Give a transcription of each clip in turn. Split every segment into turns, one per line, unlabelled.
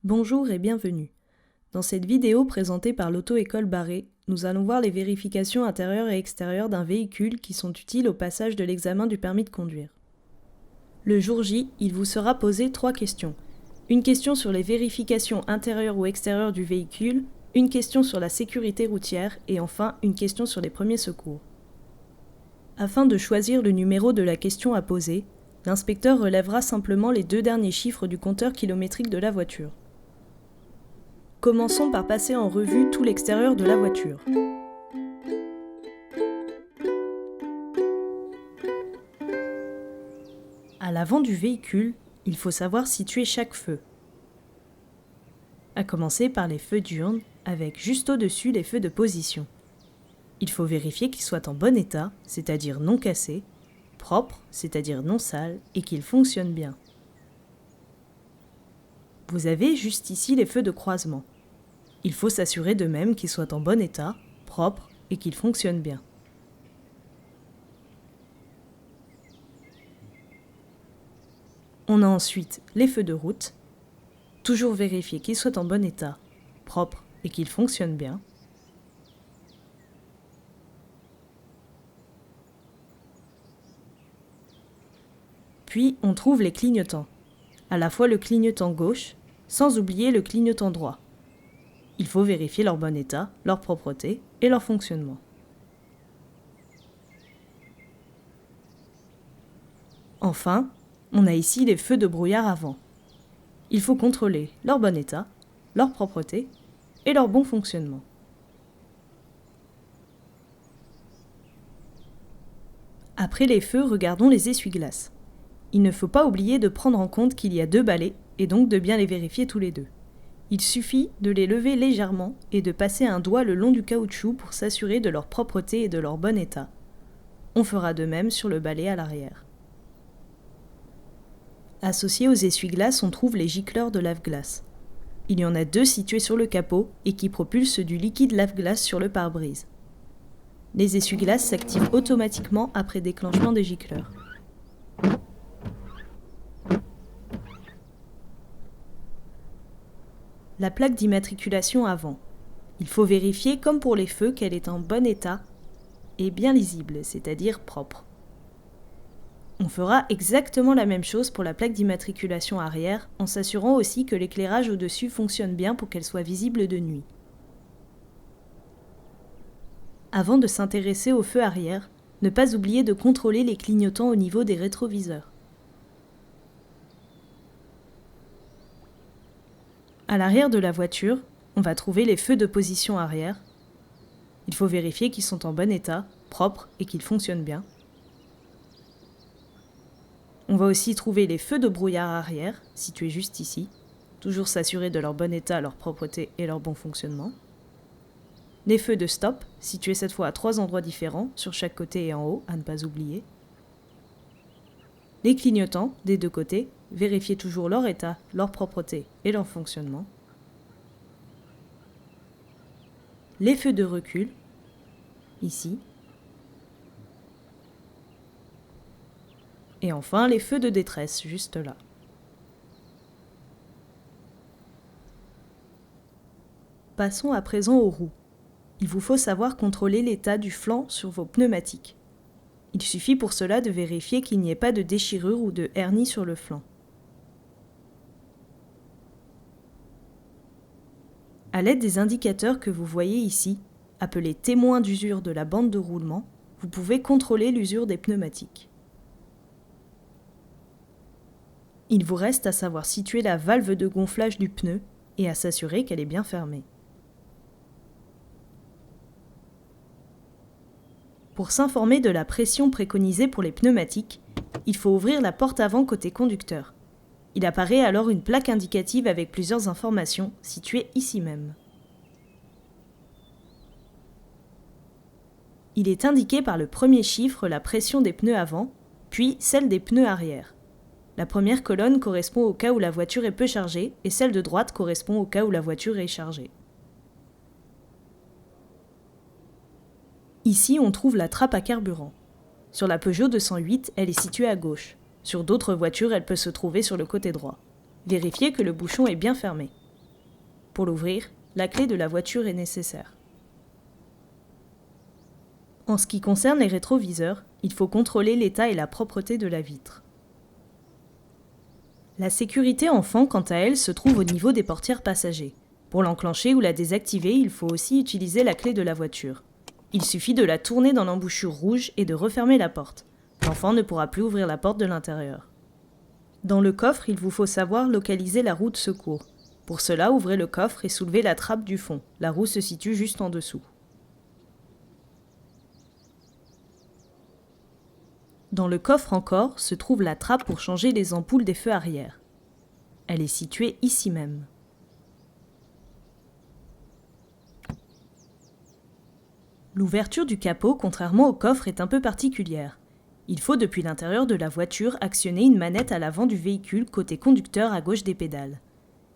Bonjour et bienvenue. Dans cette vidéo présentée par l'Auto-École Barré, nous allons voir les vérifications intérieures et extérieures d'un véhicule qui sont utiles au passage de l'examen du permis de conduire. Le jour J, il vous sera posé 3 questions. Une question sur les vérifications intérieures ou extérieures du véhicule, une question sur la sécurité routière et enfin une question sur les premiers secours. Afin de choisir le numéro de la question à poser, l'inspecteur relèvera simplement les 2 derniers chiffres du compteur kilométrique de la voiture. Commençons par passer en revue tout l'extérieur de la voiture. À l'avant du véhicule, il faut savoir situer chaque feu. À commencer par les feux diurnes, avec juste au-dessus les feux de position. Il faut vérifier qu'ils soient en bon état, c'est-à-dire non cassés, propres, c'est-à-dire non sales, et qu'ils fonctionnent bien. Vous avez juste ici les feux de croisement. Il faut s'assurer de même qu'ils soient en bon état, propres, et qu'ils fonctionnent bien. On a ensuite les feux de route. Toujours vérifier qu'ils soient en bon état, propres, et qu'ils fonctionnent bien. Puis, on trouve les clignotants, à la fois le clignotant gauche, sans oublier le clignotant droit. Il faut vérifier leur bon état, leur propreté et leur fonctionnement. Enfin, on a ici les feux de brouillard avant. Il faut contrôler leur bon état, leur propreté et leur bon fonctionnement. Après les feux, regardons les essuie-glaces. Il ne faut pas oublier de prendre en compte qu'il y a 2 balais et donc de bien les vérifier tous les 2. Il suffit de les lever légèrement et de passer un doigt le long du caoutchouc pour s'assurer de leur propreté et de leur bon état. On fera de même sur le balai à l'arrière. Associés aux essuie-glaces, on trouve les gicleurs de lave-glace. Il y en a 2 situés sur le capot et qui propulsent du liquide lave-glace sur le pare-brise. Les essuie-glaces s'activent automatiquement après déclenchement des gicleurs. La plaque d'immatriculation avant. Il faut vérifier, comme pour les feux, qu'elle est en bon état et bien lisible, c'est-à-dire propre. On fera exactement la même chose pour la plaque d'immatriculation arrière, en s'assurant aussi que l'éclairage au-dessus fonctionne bien pour qu'elle soit visible de nuit. Avant de s'intéresser au feu arrière, ne pas oublier de contrôler les clignotants au niveau des rétroviseurs. À l'arrière de la voiture, on va trouver les feux de position arrière. Il faut vérifier qu'ils sont en bon état, propres et qu'ils fonctionnent bien. On va aussi trouver les feux de brouillard arrière, situés juste ici. Toujours s'assurer de leur bon état, leur propreté et leur bon fonctionnement. Les feux de stop, situés cette fois à 3 endroits différents, sur chaque côté et en haut, à ne pas oublier. Les clignotants, des 2 côtés, vérifiez toujours leur état, leur propreté et leur fonctionnement. Les feux de recul, ici. Et enfin, les feux de détresse, juste là. Passons à présent aux roues. Il vous faut savoir contrôler l'état du flanc sur vos pneumatiques. Il suffit pour cela de vérifier qu'il n'y ait pas de déchirure ou de hernie sur le flanc. À l'aide des indicateurs que vous voyez ici, appelés témoins d'usure de la bande de roulement, vous pouvez contrôler l'usure des pneumatiques. Il vous reste à savoir situer la valve de gonflage du pneu et à s'assurer qu'elle est bien fermée. Pour s'informer de la pression préconisée pour les pneumatiques, il faut ouvrir la porte avant côté conducteur. Il apparaît alors une plaque indicative avec plusieurs informations situées ici même. Il est indiqué par le premier chiffre la pression des pneus avant, puis celle des pneus arrière. La première colonne correspond au cas où la voiture est peu chargée et celle de droite correspond au cas où la voiture est chargée. Ici, on trouve la trappe à carburant. Sur la Peugeot 208, elle est située à gauche. Sur d'autres voitures, elle peut se trouver sur le côté droit. Vérifiez que le bouchon est bien fermé. Pour l'ouvrir, la clé de la voiture est nécessaire. En ce qui concerne les rétroviseurs, il faut contrôler l'état et la propreté de la vitre. La sécurité enfant, quant à elle, se trouve au niveau des portières passagers. Pour l'enclencher ou la désactiver, il faut aussi utiliser la clé de la voiture. Il suffit de la tourner dans l'embouchure rouge et de refermer la porte. L'enfant ne pourra plus ouvrir la porte de l'intérieur. Dans le coffre, il vous faut savoir localiser la roue de secours. Pour cela, ouvrez le coffre et soulevez la trappe du fond. La roue se situe juste en dessous. Dans le coffre encore se trouve la trappe pour changer les ampoules des feux arrière. Elle est située ici même. L'ouverture du capot, contrairement au coffre, est un peu particulière. Il faut depuis l'intérieur de la voiture actionner une manette à l'avant du véhicule côté conducteur à gauche des pédales.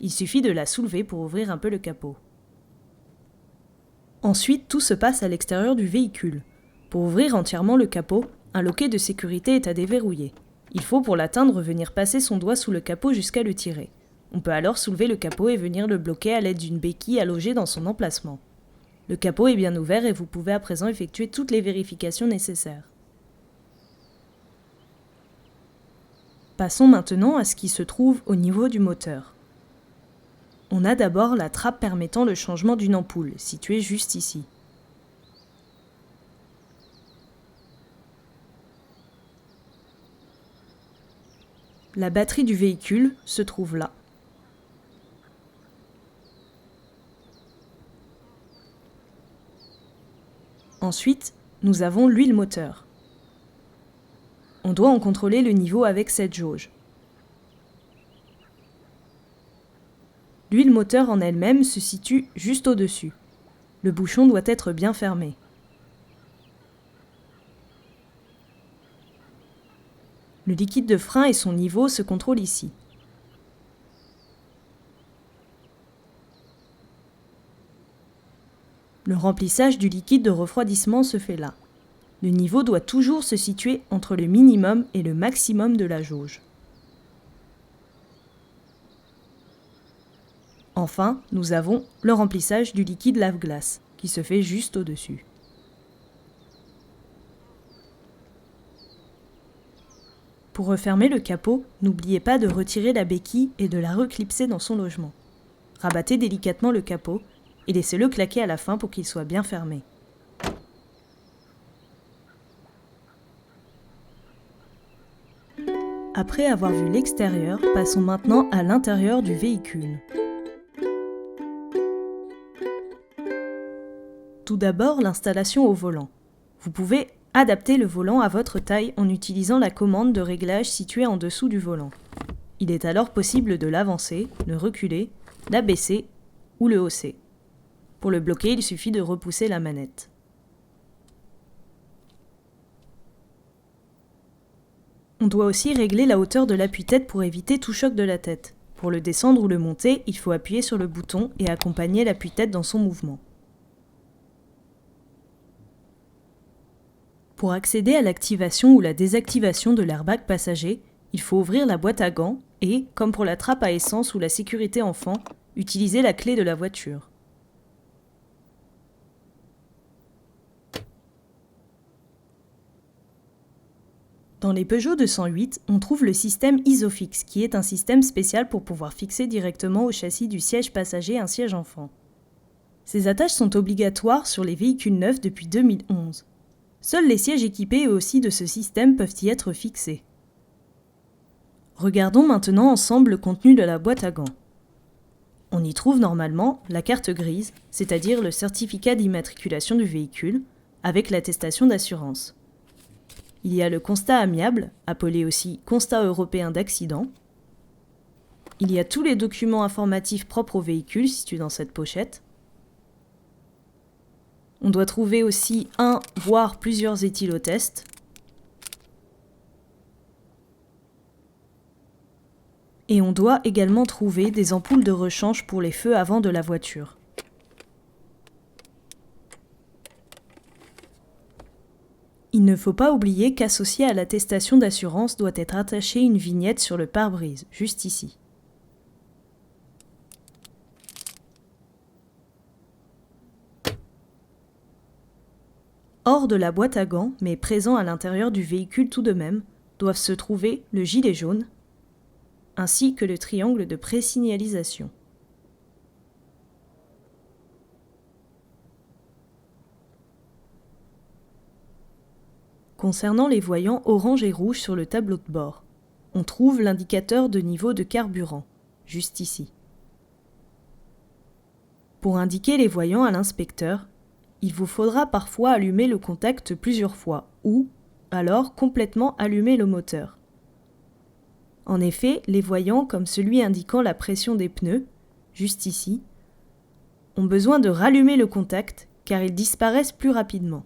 Il suffit de la soulever pour ouvrir un peu le capot. Ensuite, tout se passe à l'extérieur du véhicule. Pour ouvrir entièrement le capot, un loquet de sécurité est à déverrouiller. Il faut pour l'atteindre venir passer son doigt sous le capot jusqu'à le tirer. On peut alors soulever le capot et venir le bloquer à l'aide d'une béquille allogée dans son emplacement. Le capot est bien ouvert et vous pouvez à présent effectuer toutes les vérifications nécessaires. Passons maintenant à ce qui se trouve au niveau du moteur. On a d'abord la trappe permettant le changement d'une ampoule, située juste ici. La batterie du véhicule se trouve là. Ensuite, nous avons l'huile moteur. On doit en contrôler le niveau avec cette jauge. L'huile moteur en elle-même se situe juste au-dessus. Le bouchon doit être bien fermé. Le liquide de frein et son niveau se contrôlent ici. Le remplissage du liquide de refroidissement se fait là. Le niveau doit toujours se situer entre le minimum et le maximum de la jauge. Enfin, nous avons le remplissage du liquide lave-glace, qui se fait juste au-dessus. Pour refermer le capot, n'oubliez pas de retirer la béquille et de la reclipser dans son logement. Rabattez délicatement le capot et laissez-le claquer à la fin pour qu'il soit bien fermé. Après avoir vu l'extérieur, passons maintenant à l'intérieur du véhicule. Tout d'abord, l'installation au volant. Vous pouvez adapter le volant à votre taille en utilisant la commande de réglage située en dessous du volant. Il est alors possible de l'avancer, le reculer, l'abaisser ou le hausser. Pour le bloquer, il suffit de repousser la manette. On doit aussi régler la hauteur de l'appui-tête pour éviter tout choc de la tête. Pour le descendre ou le monter, il faut appuyer sur le bouton et accompagner l'appui-tête dans son mouvement. Pour accéder à l'activation ou la désactivation de l'airbag passager, il faut ouvrir la boîte à gants et, comme pour la trappe à essence ou la sécurité enfant, utiliser la clé de la voiture. Dans les Peugeot 208, on trouve le système Isofix, qui est un système spécial pour pouvoir fixer directement au châssis du siège passager un siège enfant. Ces attaches sont obligatoires sur les véhicules neufs depuis 2011. Seuls les sièges équipés eux aussi de ce système peuvent y être fixés. Regardons maintenant ensemble le contenu de la boîte à gants. On y trouve normalement la carte grise, c'est-à-dire le certificat d'immatriculation du véhicule, avec l'attestation d'assurance. Il y a le constat amiable, appelé aussi constat européen d'accident. Il y a tous les documents informatifs propres au véhicule situés dans cette pochette. On doit trouver aussi un, voire plusieurs éthylotests. Et on doit également trouver des ampoules de rechange pour les feux avant de la voiture. Il ne faut pas oublier qu'associé à l'attestation d'assurance doit être attachée une vignette sur le pare-brise, juste ici. Hors de la boîte à gants, mais présents à l'intérieur du véhicule tout de même, doivent se trouver le gilet jaune, ainsi que le triangle de présignalisation. Concernant les voyants orange et rouge sur le tableau de bord, on trouve l'indicateur de niveau de carburant, juste ici. Pour indiquer les voyants à l'inspecteur, il vous faudra parfois allumer le contact plusieurs fois ou, alors, complètement allumer le moteur. En effet, les voyants, comme celui indiquant la pression des pneus, juste ici, ont besoin de rallumer le contact car ils disparaissent plus rapidement.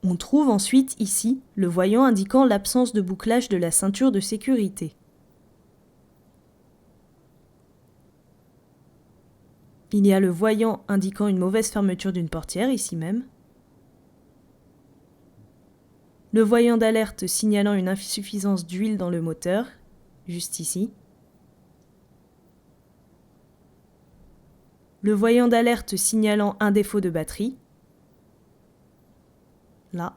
On trouve ensuite ici le voyant indiquant l'absence de bouclage de la ceinture de sécurité. Il y a le voyant indiquant une mauvaise fermeture d'une portière, ici même. Le voyant d'alerte signalant une insuffisance d'huile dans le moteur, juste ici. Le voyant d'alerte signalant un défaut de batterie, là.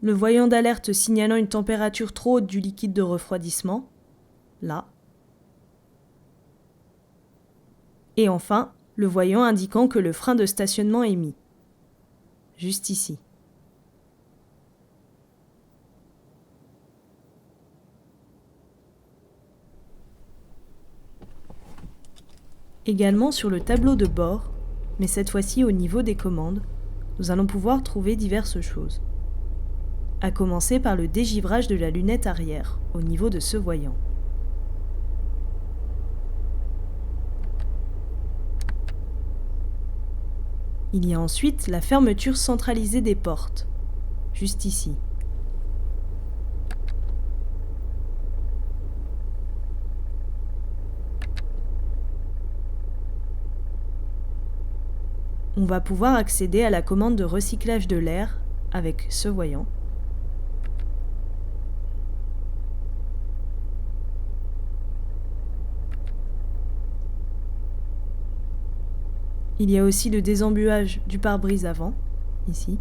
Le voyant d'alerte signalant une température trop haute du liquide de refroidissement, là. Et enfin, le voyant indiquant que le frein de stationnement est mis, juste ici. Également sur le tableau de bord, mais cette fois-ci au niveau des commandes, nous allons pouvoir trouver diverses choses. À commencer par le dégivrage de la lunette arrière, au niveau de ce voyant. Il y a ensuite la fermeture centralisée des portes, juste ici. On va pouvoir accéder à la commande de recyclage de l'air avec ce voyant. Il y a aussi le désembuage du pare-brise avant, ici.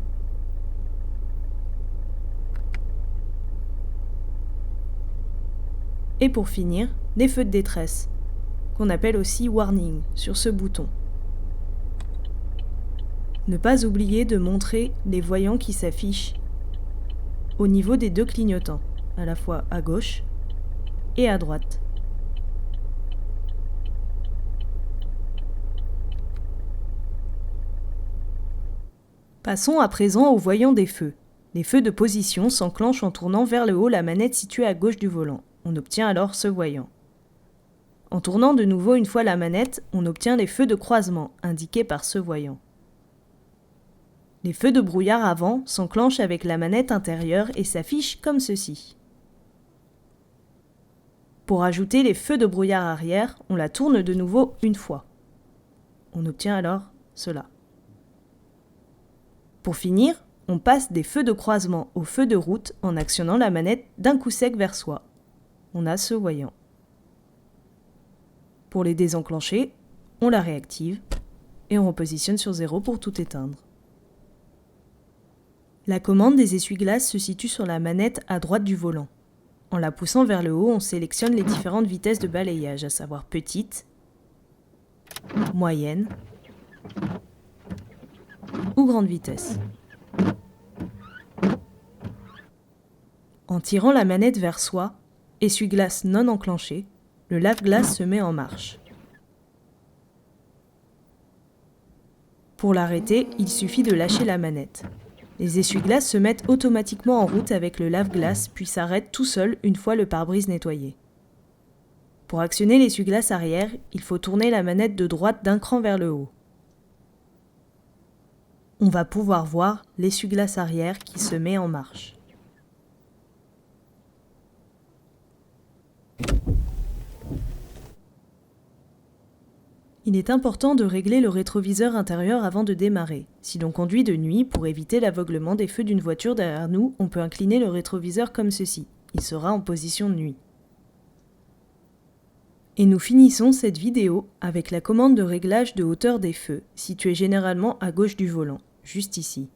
Et pour finir, les feux de détresse, qu'on appelle aussi warning, sur ce bouton. Ne pas oublier de montrer les voyants qui s'affichent au niveau des deux clignotants, à la fois à gauche et à droite. Passons à présent aux voyants des feux. Les feux de position s'enclenchent en tournant vers le haut la manette située à gauche du volant. On obtient alors ce voyant. En tournant de nouveau une fois la manette, on obtient les feux de croisement, indiqués par ce voyant. Les feux de brouillard avant s'enclenchent avec la manette intérieure et s'affichent comme ceci. Pour ajouter les feux de brouillard arrière, on la tourne de nouveau une fois. On obtient alors cela. Pour finir, on passe des feux de croisement aux feux de route en actionnant la manette d'un coup sec vers soi. On a ce voyant. Pour les désenclencher, on la réactive et on repositionne sur 0 pour tout éteindre. La commande des essuie-glaces se situe sur la manette à droite du volant. En la poussant vers le haut, on sélectionne les différentes vitesses de balayage, à savoir petite, moyenne ou grande vitesse. En tirant la manette vers soi, essuie-glace non enclenché, le lave-glace se met en marche. Pour l'arrêter, il suffit de lâcher la manette. Les essuie-glaces se mettent automatiquement en route avec le lave-glace puis s'arrêtent tout seul une fois le pare-brise nettoyé. Pour actionner l'essuie-glace arrière, il faut tourner la manette de droite d'un cran vers le haut. On va pouvoir voir l'essuie-glace arrière qui se met en marche. Il est important de régler le rétroviseur intérieur avant de démarrer. Si l'on conduit de nuit, pour éviter l'aveuglement des feux d'une voiture derrière nous, on peut incliner le rétroviseur comme ceci. Il sera en position de nuit. Et nous finissons cette vidéo avec la commande de réglage de hauteur des feux, située généralement à gauche du volant, juste ici.